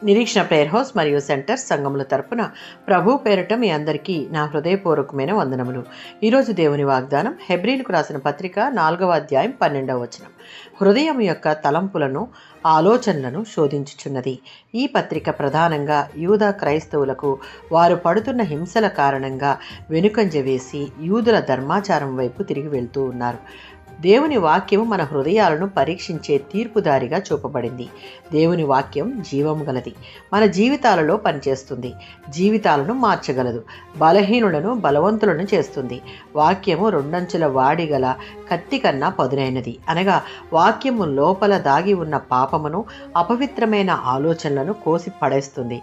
నిరీక్షణ prayer house మరియు centre సంఘముల తరపున ప్రభు పేరట మీ అందరికీ నా హృదయపూర్వకమైన వందనములు. ఈరోజు దేవుని వాగ్దానం హెబ్రీలకు రాసిన పత్రిక 4వ అధ్యాయం 12వ వచనం. హృదయం యొక్క తలంపులను ఆలోచనలను శోధించుచున్నది. ఈ పత్రిక ప్రధానంగా యూదా క్రైస్తవులకు వారు పడుతున్న హింసల కారణంగా వెనుకంజ వేసి యూదుల ధర్మాచారం వైపు తిరిగి వెళ్తూ ఉన్నారు. దేవుని వాక్యము మన హృదయాలను పరీక్షించే తీర్పుదారిగా చూపబడింది. దేవుని వాక్యం జీవం గలది, మన జీవితాలలో పనిచేస్తుంది, జీవితాలను మార్చగలదు, బలహీనులను బలవంతులను చేస్తుంది. వాక్యము రెండంచుల వాడిగల కత్తి కన్నా పదునైనది, అనగా వాక్యము లోపల దాగి ఉన్న పాపమును అపవిత్రమైన ఆలోచనలను కోసి పడేస్తుంది.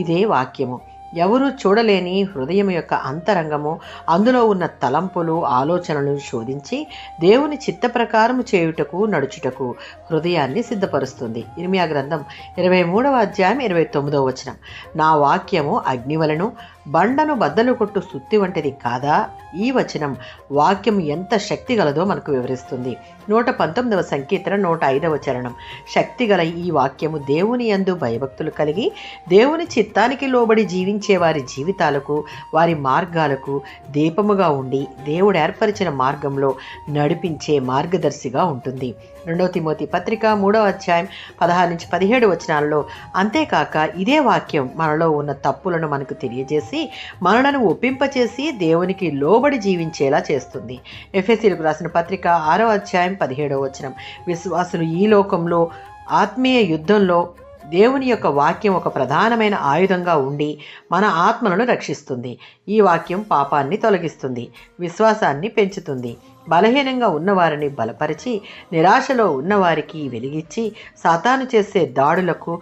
ఇదే వాక్యము. ఎవరూ చూడలేని హృదయం యొక్క అంతరంగము, అందులో ఉన్న తలంపులు ఆలోచనలను శోధించి దేవుని చిత్త ప్రకారము చేయుటకు నడుచుటకు హృదయాన్ని సిద్ధపరుస్తుంది. ఇర్మియా గ్రంథం 23వ అధ్యాయం 29వ వచనం. నా వాక్యము అగ్నివలను బండను బద్దలు కొట్టు సుత్తి వంటిది కాదా? ఈ వచనం వాక్యం ఎంత శక్తి గలదో మనకు వివరిస్తుంది. 119వ సంకీర్తన 105వ చరణం. శక్తిగల ఈ వాక్యము దేవుని యందు భయభక్తులు కలిగి దేవుని చిత్తానికి లోబడి జీవించే వారి జీవితాలకు, వారి మార్గాలకు దీపముగా ఉండి దేవుడు ఏర్పరిచిన మార్గంలో నడిపించే మార్గదర్శిగా ఉంటుంది. 2వ తిమోతి పత్రిక 3వ అధ్యాయం 16-17 వచనాలలో అంతేకాక ఇదే వాక్యం మనలో ఉన్న తప్పులను మనకు తెలియజేసి మనలను ఒప్పింపచేసి దేవునికి లోబడి జీవించేలా చేస్తుంది. ఎఫెసీయులకు రాసిన పత్రిక 6వ అధ్యాయం 17వ వచనం. విశ్వాసులు ఈ లోకంలో ఆత్మీయ యుద్ధంలో దేవుని యొక్క వాక్యం ఒక ప్రధానమైన ఆయుధంగా ఉండి మన ఆత్మలను రక్షిస్తుంది. ఈ వాక్యం పాపాన్ని తొలగిస్తుంది, విశ్వాసాన్ని పెంచుతుంది, బలహీనంగా ఉన్నవారిని బలపరిచి నిరాశలో ఉన్నవారికి వెలిగించి సాతాను చేసే దాడులకు,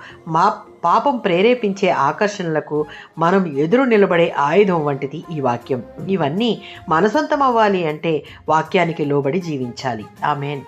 పాపం ప్రేరేపించే ఆకర్షణలకు మనం ఎదురు నిలబడే ఆయుధం వంటిది ఈ వాక్యం. ఇవన్నీ మన సొంతం అవ్వాలి అంటే వాక్యానికి లోబడి జీవించాలి. ఆమేన్.